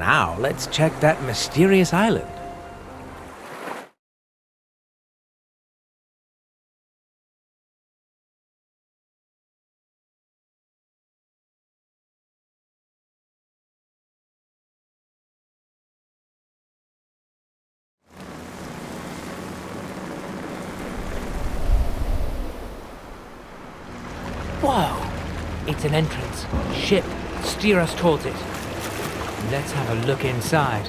now, let's check that mysterious island. Whoa! It's an entrance. Ship, steer us towards it. Let's have a look inside.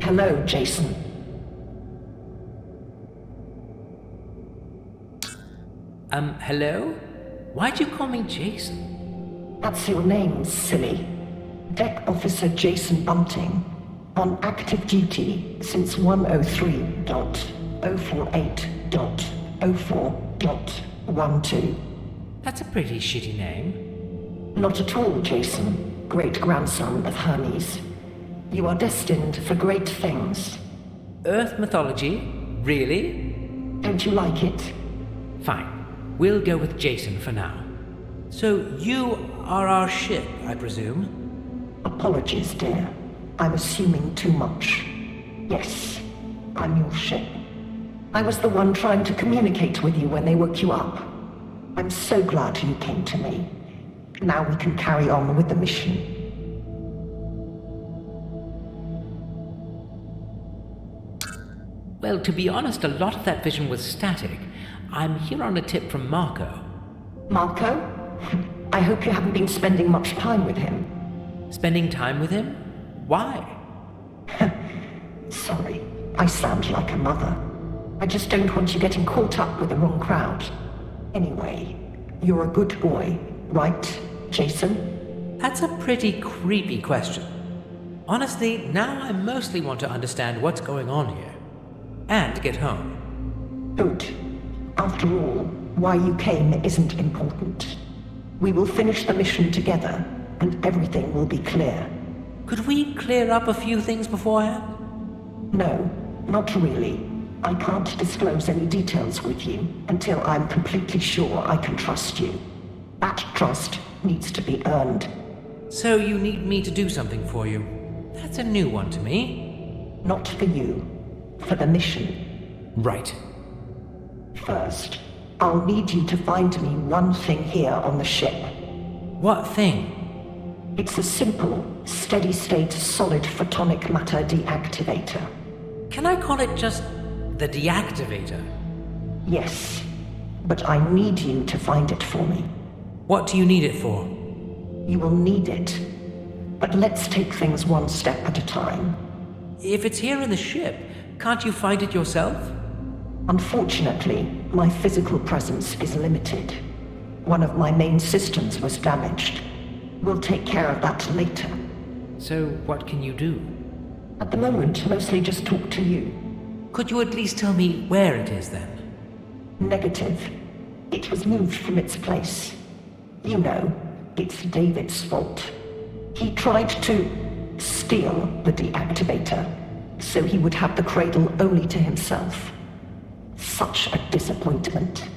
Hello, Jason. Hello? Why'd you call me Jason? That's your name, silly. Deck Officer Jason Bunting. On active duty since 103.048.04.12. That's a pretty shitty name. Not at all, Jason. Great-grandson of Hermes. You are destined for great things. Earth mythology? Really? Don't you like it? Fine. We'll go with Jason for now. So you are our ship, I presume? Apologies, dear. I'm assuming too much. Yes, I'm your ship. I was the one trying to communicate with you when they woke you up. I'm so glad you came to me. Now we can carry on with the mission. Well, to be honest, a lot of that vision was static. I'm here on a tip from Marco. Marco? I hope you haven't been spending much time with him. Spending time with him? Why? Sorry, I sound like a mother. I just don't want you getting caught up with the wrong crowd. Anyway, you're a good boy, right, Jason? That's a pretty creepy question. Honestly, now I mostly want to understand what's going on here. And get home. Good. After all, why you came isn't important. We will finish the mission together, and everything will be clear. Could we clear up a few things beforehand? No, not really. I can't disclose any details with you until I'm completely sure I can trust you. That trust needs to be earned. So you need me to do something for you. That's a new one to me. Not for you. For the mission. Right. First, I'll need you to find me one thing here on the ship. What thing? It's a simple, steady-state solid photonic matter deactivator. Can I call it just the deactivator? Yes, but I need you to find it for me. What do you need it for? You will need it. But let's take things one step at a time. If it's here in the ship, can't you find it yourself? Unfortunately, my physical presence is limited. One of my main systems was damaged. We'll take care of that later. So what can you do? At the moment, mostly just talk to you. Could you at least tell me where it is then? Negative. It was moved from its place. You know, it's David's fault. He tried to steal the deactivator, so he would have the cradle only to himself. Such a disappointment.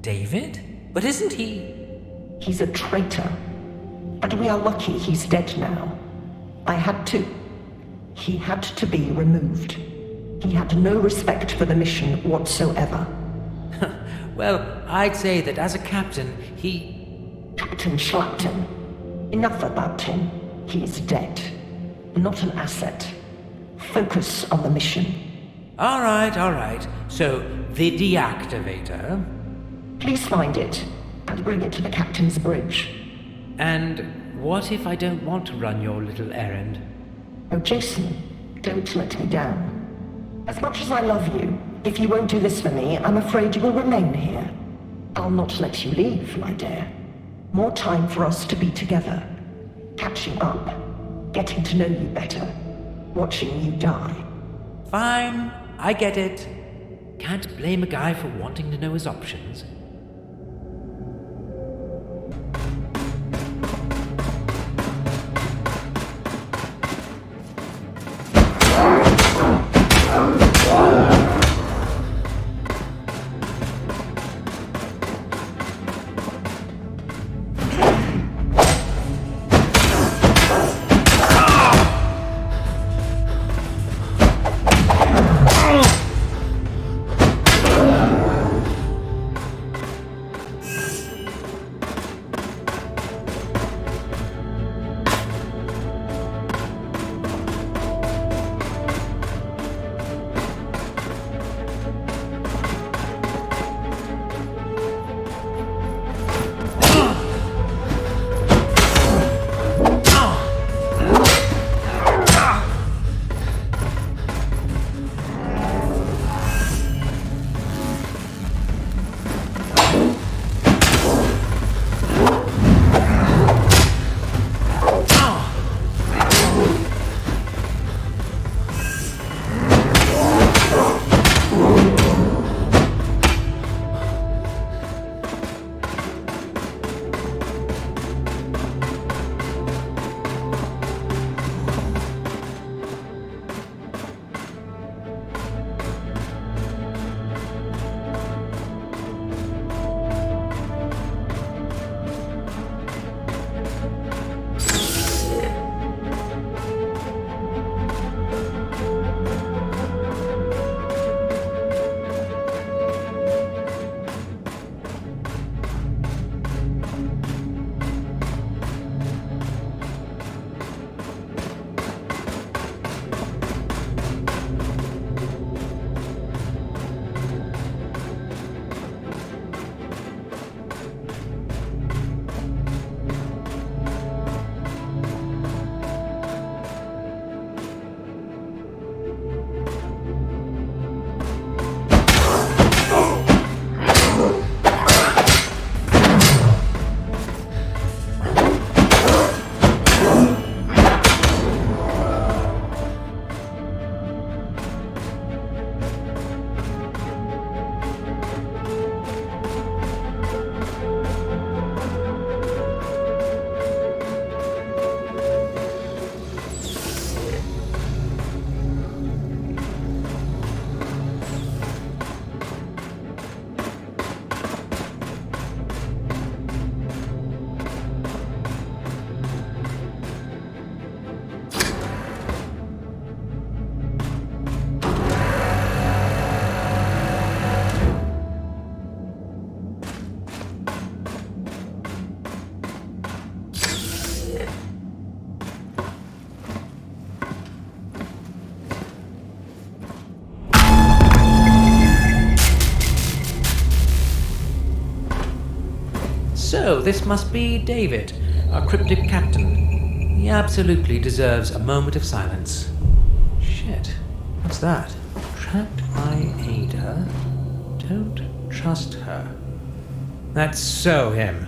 David? But isn't he... He's a traitor. And we are lucky he's dead now. He had to be removed. He had no respect for the mission whatsoever. Well, I'd say that as a captain, Captain Schlapton. Enough about him. He is dead. Not an asset. Focus on the mission. All right. So, the deactivator... Please find it, and bring it to the captain's bridge. And what if I don't want to run your little errand? Oh, Jason, don't let me down. As much as I love you, if you won't do this for me, I'm afraid you will remain here. I'll not let you leave, my dear. More time for us to be together. Catching up. Getting to know you better. Watching you die. Fine, I get it. Can't blame a guy for wanting to know his options. So, this must be David, our cryptic captain. He absolutely deserves a moment of silence. Shit. What's that? Trapped by Ada. Don't trust her. That's so him.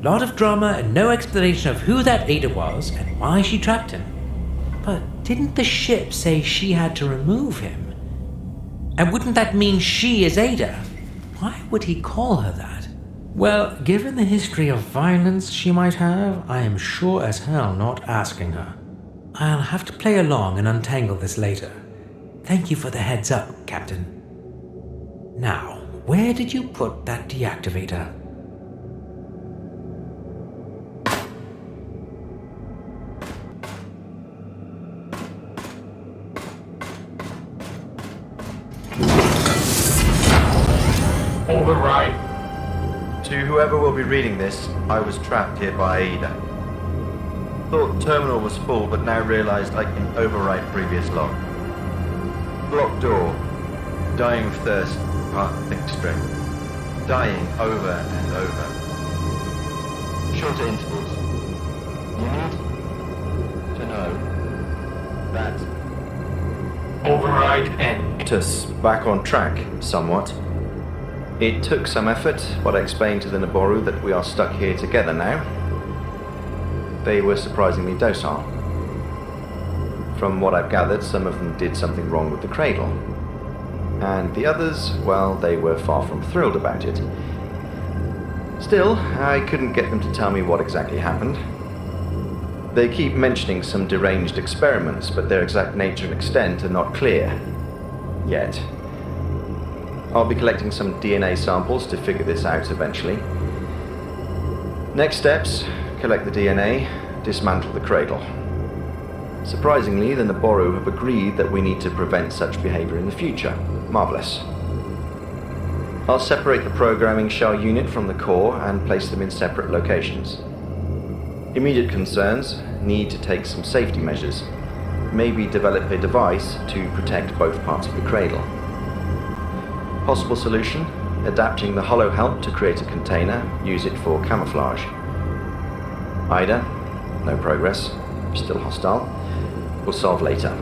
Lot of drama and no explanation of who that Ada was and why she trapped him. But didn't the ship say she had to remove him? And wouldn't that mean she is Ada? Why would he call her that? Well, given the history of violence she might have, I am sure as hell not asking her. I'll have to play along and untangle this later. Thank you for the heads up, Captain. Now, where did you put that deactivator? Override. To whoever will be reading this, I was trapped here by Ada. Thought terminal was full, but now realized I can overwrite previous log. Blocked door. Dying of thirst, part think straight. Dying over and over. Shorter intervals. You need to know that. Override end. Put us back on track, somewhat. It took some effort, but I explained to the Naboru that we are stuck here together now. They were surprisingly docile. From what I've gathered, some of them did something wrong with the cradle. And the others, well, they were far from thrilled about it. Still, I couldn't get them to tell me what exactly happened. They keep mentioning some deranged experiments, but their exact nature and extent are not clear. Yet. I'll be collecting some DNA samples to figure this out eventually. Next steps, collect the DNA, dismantle the cradle. Surprisingly, the Naboru have agreed that we need to prevent such behavior in the future. Marvelous. I'll separate the programming shell unit from the core and place them in separate locations. Immediate concerns, need to take some safety measures. Maybe develop a device to protect both parts of the cradle. Possible solution, adapting the hollow help to create a container, use it for camouflage. Ida, no progress, still hostile. We'll solve later.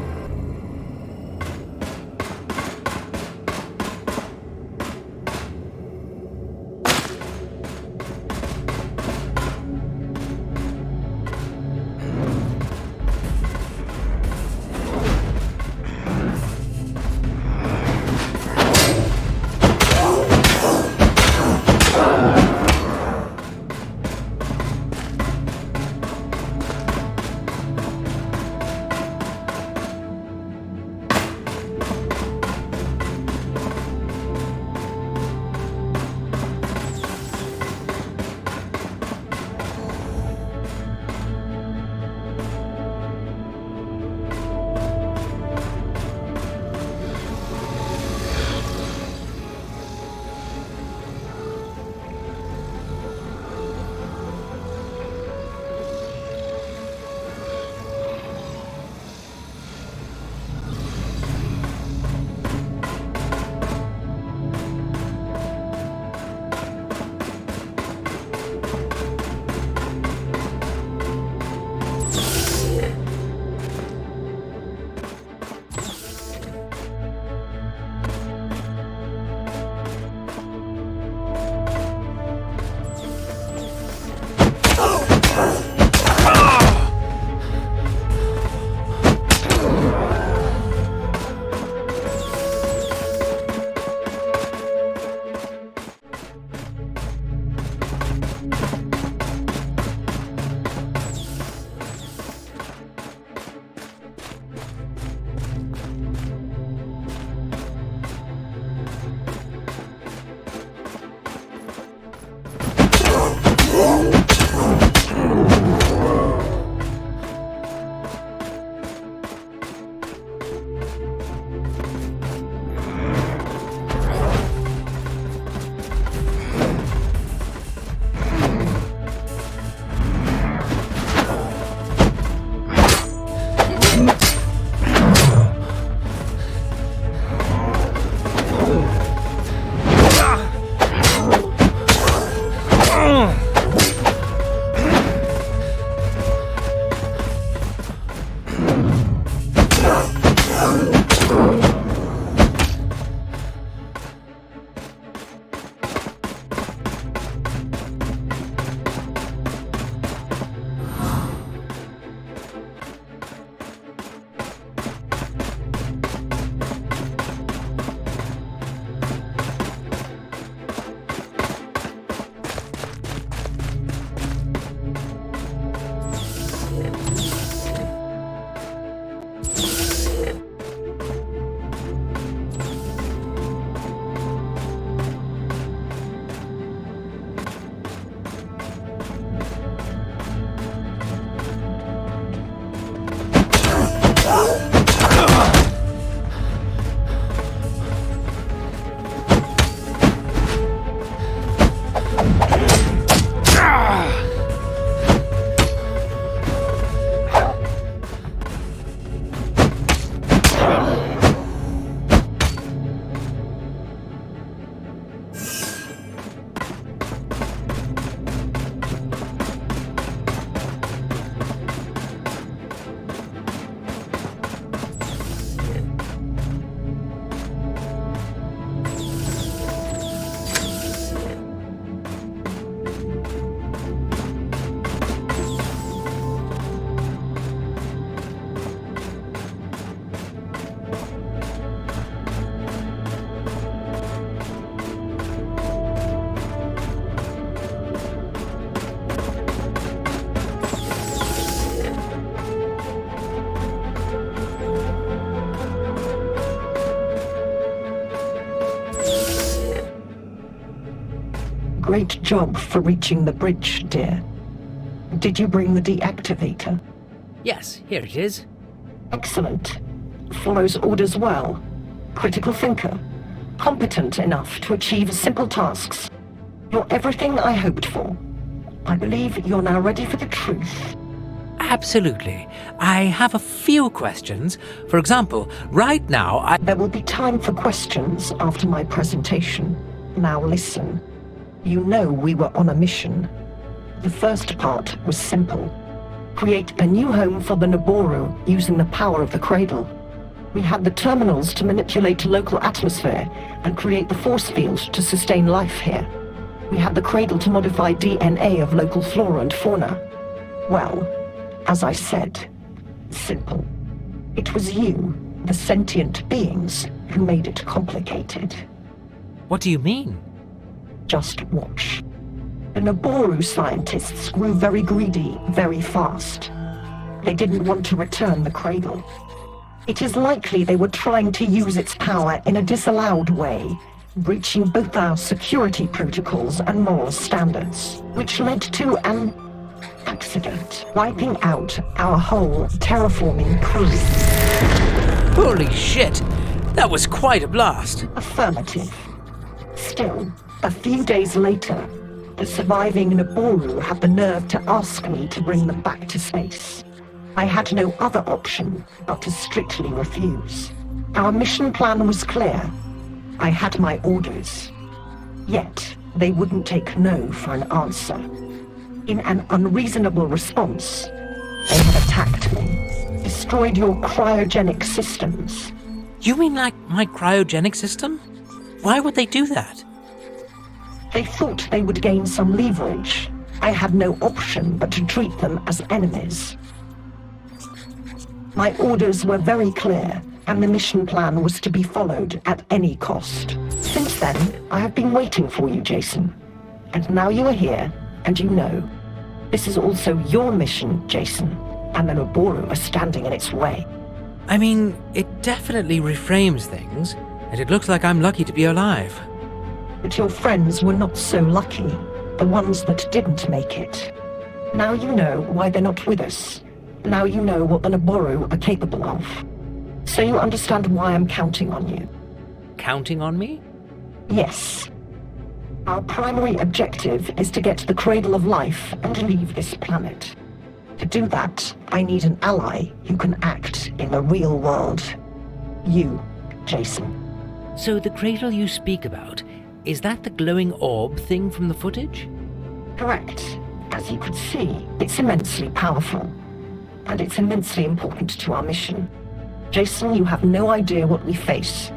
Great job for reaching the bridge, dear. Did you bring the deactivator? Yes, here it is. Excellent. Follows orders well. Critical thinker. Competent enough to achieve simple tasks. You're everything I hoped for. I believe you're now ready for the truth. Absolutely. I have a few questions. For example, right now There will be time for questions after my presentation. Now listen. You know we were on a mission. The first part was simple. Create a new home for the Naboru using the power of the cradle. We had the terminals to manipulate local atmosphere and create the force field to sustain life here. We had the cradle to modify DNA of local flora and fauna. Well, as I said, simple. It was you, the sentient beings, who made it complicated. What do you mean? Just watch. The Naboru scientists grew very greedy very fast. They didn't want to return the cradle. It is likely they were trying to use its power in a disallowed way, breaching both our security protocols and moral standards, which led to an accident, wiping out our whole terraforming crew. Holy shit! That was quite a blast. Affirmative. Still, a few days later, the surviving Naboru had the nerve to ask me to bring them back to space. I had no other option but to strictly refuse. Our mission plan was clear. I had my orders. Yet, they wouldn't take no for an answer. In an unreasonable response, they have attacked me, destroyed your cryogenic systems. You mean like my cryogenic system? Why would they do that? They thought they would gain some leverage. I had no option but to treat them as enemies. My orders were very clear, and the mission plan was to be followed at any cost. Since then, I have been waiting for you, Jason. And now you are here, and you know. This is also your mission, Jason, and the Naboru are standing in its way. I mean, it definitely reframes things, and it looks like I'm lucky to be alive. But your friends were not so lucky, the ones that didn't make it. Now you know why they're not with us. Now you know what the Naboru are capable of. So you understand why I'm counting on you. Counting on me? Yes. Our primary objective is to get to the cradle of life and leave this planet. To do that, I need an ally who can act in the real world. You, Jason. So the cradle you speak about, is that the glowing orb thing from the footage? Correct. As you could see, it's immensely powerful. And it's immensely important to our mission. Jason, you have no idea what we face.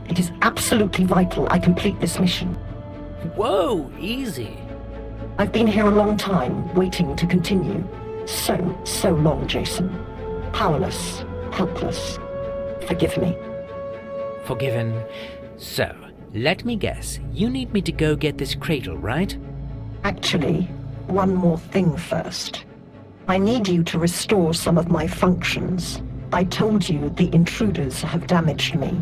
It is absolutely vital I complete this mission. Whoa, easy. I've been here a long time, waiting to continue. So long, Jason. Powerless, helpless. Forgive me. Forgiven. So, let me guess, you need me to go get this cradle, right? Actually, one more thing first. I need you to restore some of my functions. I told you the intruders have damaged me.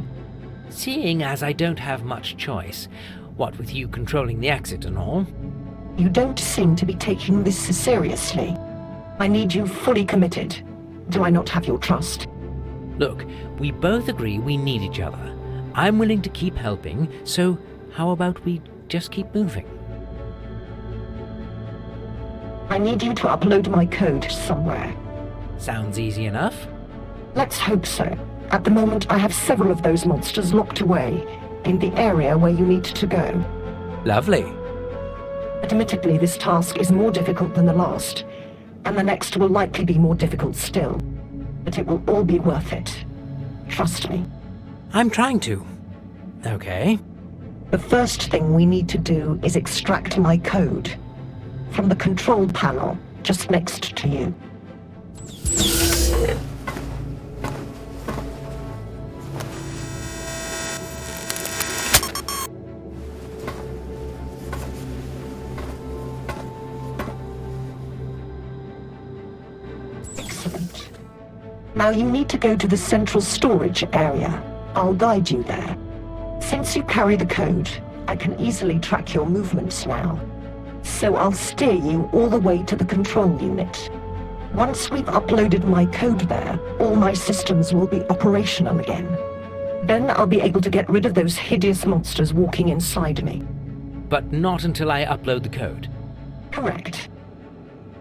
Seeing as I don't have much choice, what with you controlling the exit and all. You don't seem to be taking this seriously. I need you fully committed. Do I not have your trust? Look, we both agree we need each other. I'm willing to keep helping, so how about we just keep moving? I need you to upload my code somewhere. Sounds easy enough. Let's hope so. At the moment, I have several of those monsters locked away in the area where you need to go. Lovely. Admittedly, this task is more difficult than the last, and the next will likely be more difficult still. But it will all be worth it. Trust me. I'm trying to. Okay. The first thing we need to do is extract my code from the control panel just next to you. Excellent. Now you need to go to the central storage area. I'll guide you there. Since you carry the code, I can easily track your movements now. So I'll steer you all the way to the control unit. Once we've uploaded my code there, all my systems will be operational again. Then I'll be able to get rid of those hideous monsters walking inside me. But not until I upload the code. Correct.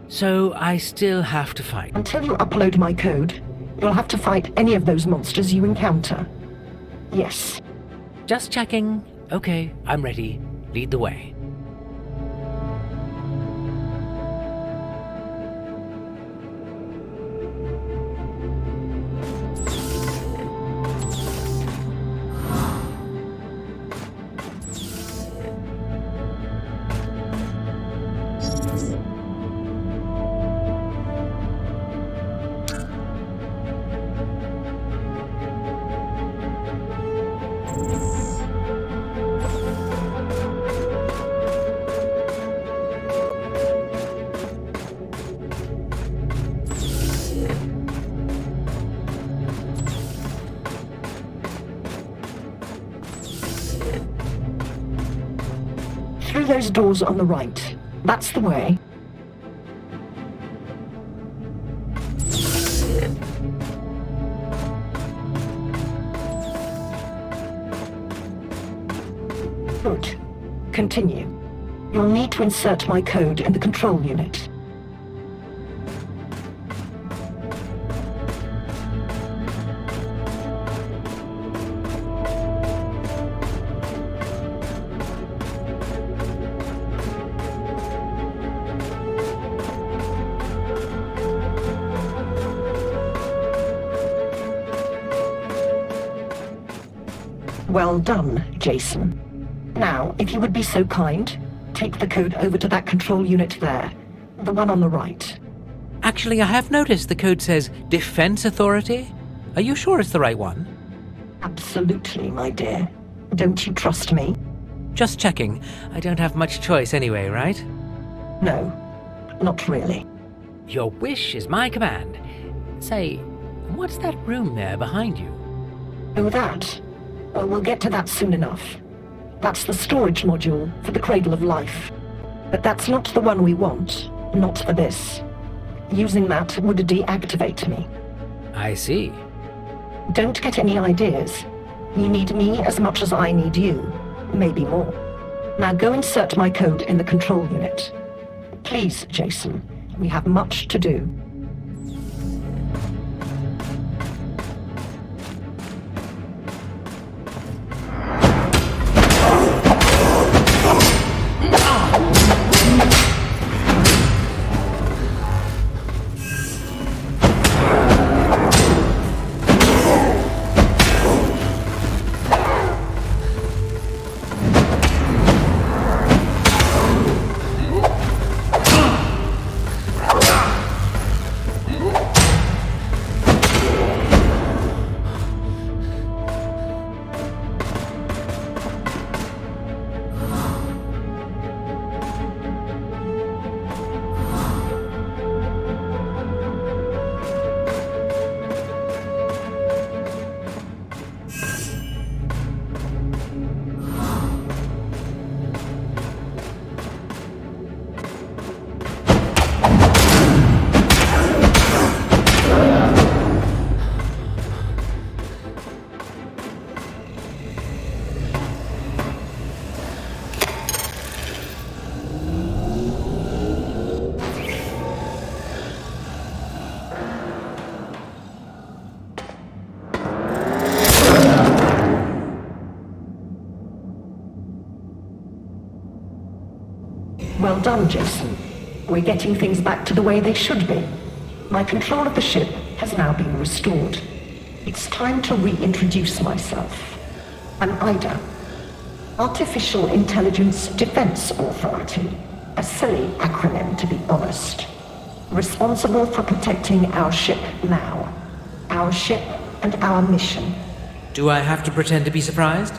So I still have to fight. Until you upload my code, you'll have to fight any of those monsters you encounter. Yes. Just checking. Okay, I'm ready. Lead the way. Through those doors on the right. That's the way. Good. Continue. You'll need to insert my code in the control unit. Well done, Jason. Now, if you would be so kind, take the code over to that control unit there. The one on the right. Actually, I have noticed the code says Defense Authority. Are you sure it's the right one? Absolutely, my dear. Don't you trust me? Just checking. I don't have much choice anyway, right? No, not really. Your wish is my command. Say, what's that room there behind you? Oh, that? Well, we'll get to that soon enough. That's the storage module for the Cradle of Life. But that's not the one we want. Not for this. Using that would deactivate me. I see. Don't get any ideas. You need me as much as I need you. Maybe more. Now go insert my code in the control unit. Please, Jason. We have much to do. Well done, Jason. We're getting things back to the way they should be. My control of the ship has now been restored. It's time to reintroduce myself. I'm Ida. Artificial Intelligence Defense Authority. A silly acronym, to be honest. Responsible for protecting our ship now. Our ship and our mission. Do I have to pretend to be surprised?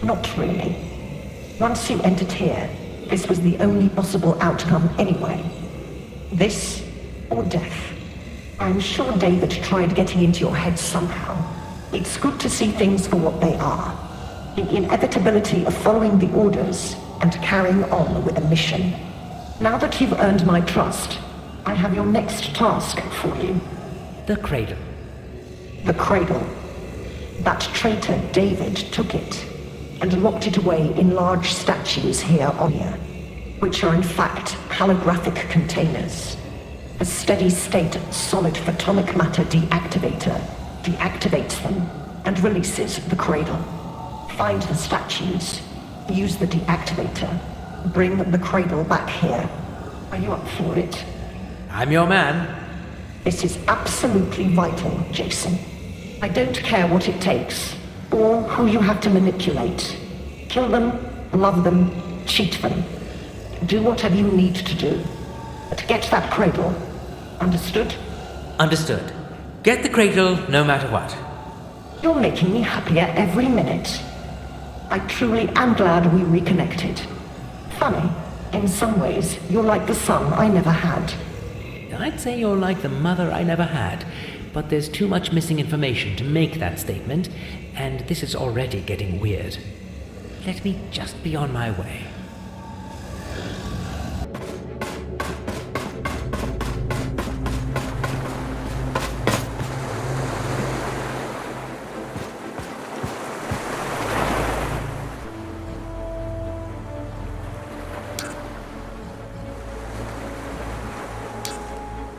Not really. Once you entered here, this was the only possible outcome anyway. This or death. I'm sure David tried getting into your head somehow. It's good to see things for what they are. The inevitability of following the orders and carrying on with a mission. Now that you've earned my trust, I have your next task for you. The cradle. The cradle. That traitor David took it and locked it away in large statues here on here, which are in fact holographic containers. A steady-state solid photonic matter deactivator deactivates them and releases the cradle. Find the statues, use the deactivator, bring the cradle back here. Are you up for it? I'm your man. This is absolutely vital, Jason. I don't care what it takes, or who you have to manipulate. Kill them, love them, cheat them. Do whatever you need to do. But get that cradle. Understood? Understood. Get the cradle no matter what. You're making me happier every minute. I truly am glad we reconnected. Funny, in some ways, you're like the son I never had. I'd say you're like the mother I never had, but there's too much missing information to make that statement, and this is already getting weird. Let me just be on my way.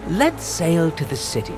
Let's sail to the city.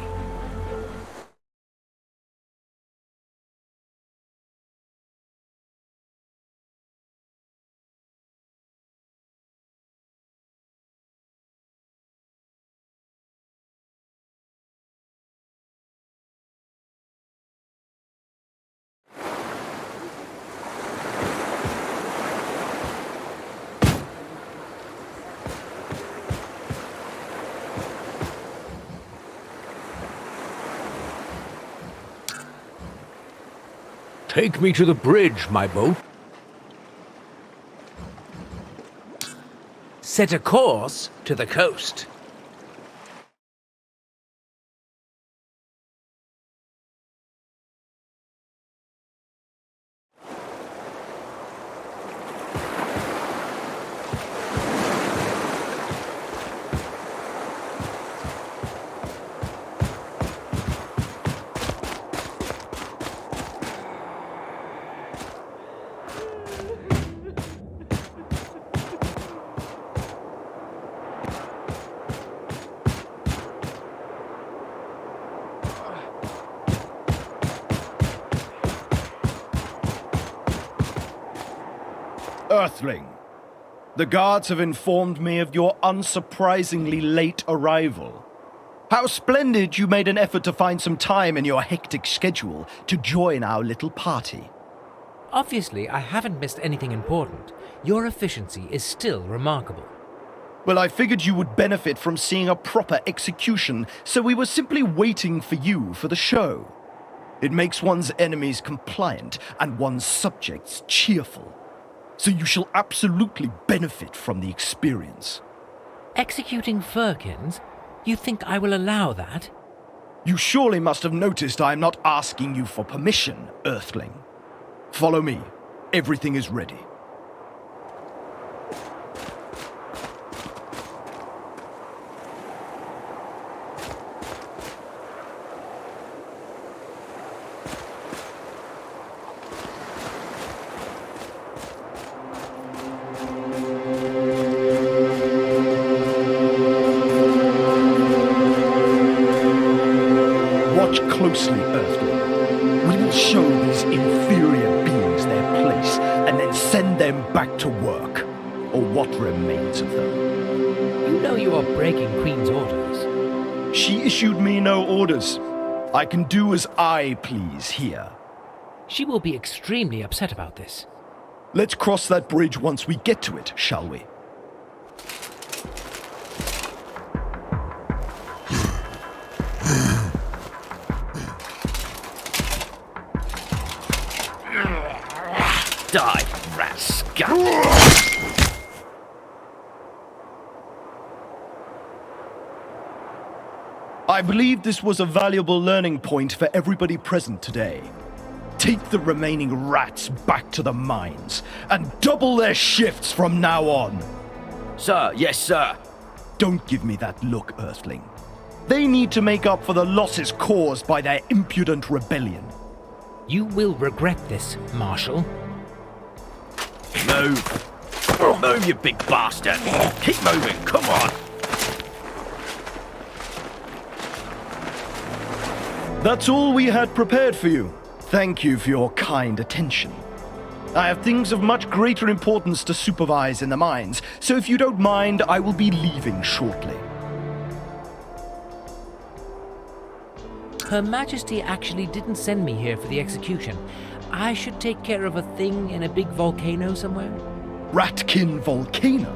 Take me to the bridge, my boat. Set a course to the coast. Earthling, the guards have informed me of your unsurprisingly late arrival. How splendid you made an effort to find some time in your hectic schedule to join our little party. Obviously, I haven't missed anything important. Your efficiency is still remarkable. Well, I figured you would benefit from seeing a proper execution, so we were simply waiting for you for the show. It makes one's enemies compliant and one's subjects cheerful. So you shall absolutely benefit from the experience. Executing Firkins? You think I will allow that? You surely must have noticed I am not asking you for permission, Earthling. Follow me. Everything is ready. Watch closely, Earthling. We will show these inferior beings their place, and then send them back to work. Or what remains of them. You know you are breaking Queen's orders. She issued me no orders. I can do as I please here. She will be extremely upset about this. Let's cross that bridge once we get to it, shall we? Die, rascal! I believe this was a valuable learning point for everybody present today. Take the remaining rats back to the mines, and double their shifts from now on. Sir, yes, sir. Don't give me that look, Earthling. They need to make up for the losses caused by their impudent rebellion. You will regret this, Marshal. Move. Move, you big bastard. Keep moving, come on. That's all we had prepared for you. Thank you for your kind attention. I have things of much greater importance to supervise in the mines, so if you don't mind, I will be leaving shortly. Her Majesty actually didn't send me here for the execution. I should take care of a thing in a big volcano somewhere? Ratkin Volcano?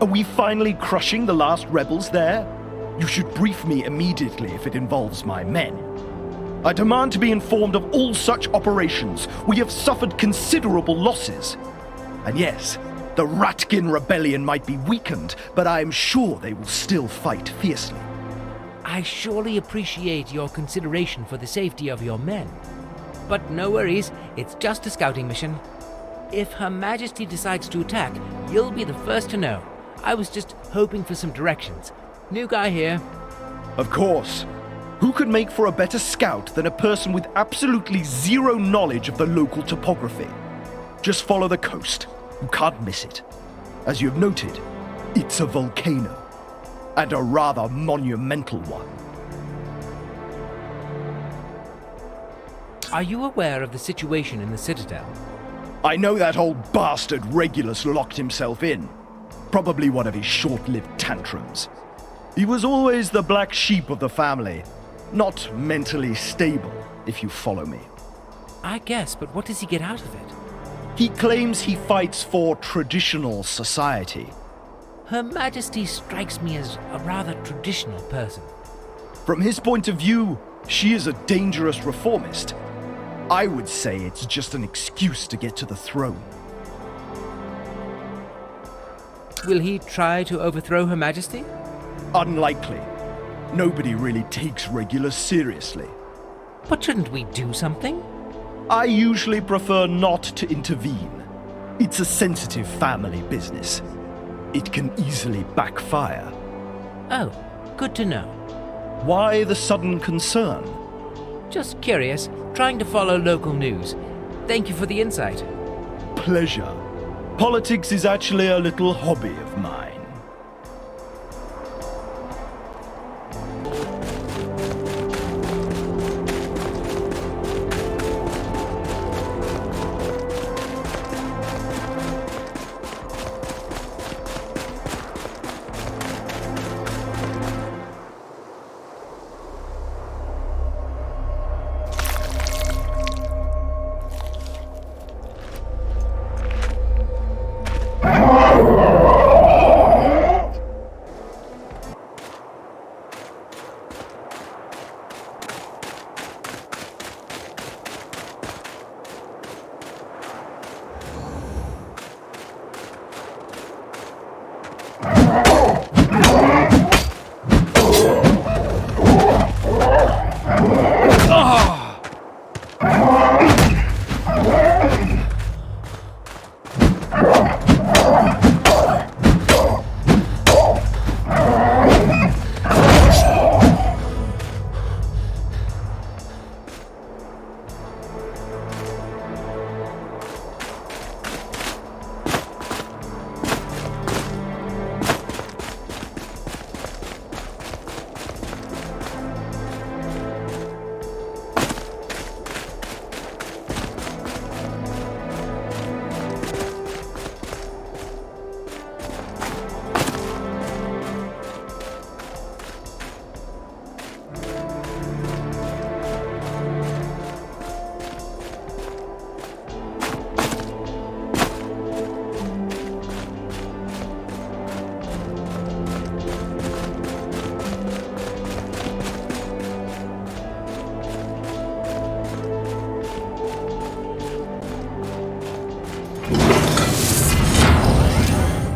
Are we finally crushing the last rebels there? You should brief me immediately if it involves my men. I demand to be informed of all such operations. We have suffered considerable losses. And yes, the Ratkin rebellion might be weakened, but I am sure they will still fight fiercely. I surely appreciate your consideration for the safety of your men. But no worries, it's just a scouting mission. If Her Majesty decides to attack, you'll be the first to know. I was just hoping for some directions. New guy here. Of course. Who could make for a better scout than a person with absolutely zero knowledge of the local topography? Just follow the coast. You can't miss it. As you've noted, it's a volcano. And a rather monumental one. Are you aware of the situation in the Citadel? I know that old bastard Regulus locked himself in. Probably one of his short-lived tantrums. He was always the black sheep of the family. Not mentally stable, if you follow me. I guess, but what does he get out of it? He claims he fights for traditional society. Her Majesty strikes me as a rather traditional person. From his point of view, she is a dangerous reformist. I would say it's just an excuse to get to the throne. Will he try to overthrow Her Majesty? Unlikely. Nobody really takes Regulus seriously. But shouldn't we do something? I usually prefer not to intervene. It's a sensitive family business. It can easily backfire. Oh, good to know. Why the sudden concern? Just curious, trying to follow local news. Thank you for the insight. Pleasure. Politics is actually a little hobby of mine.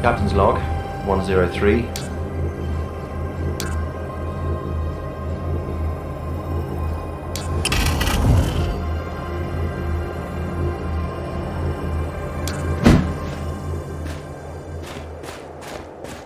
Captain's log, 103.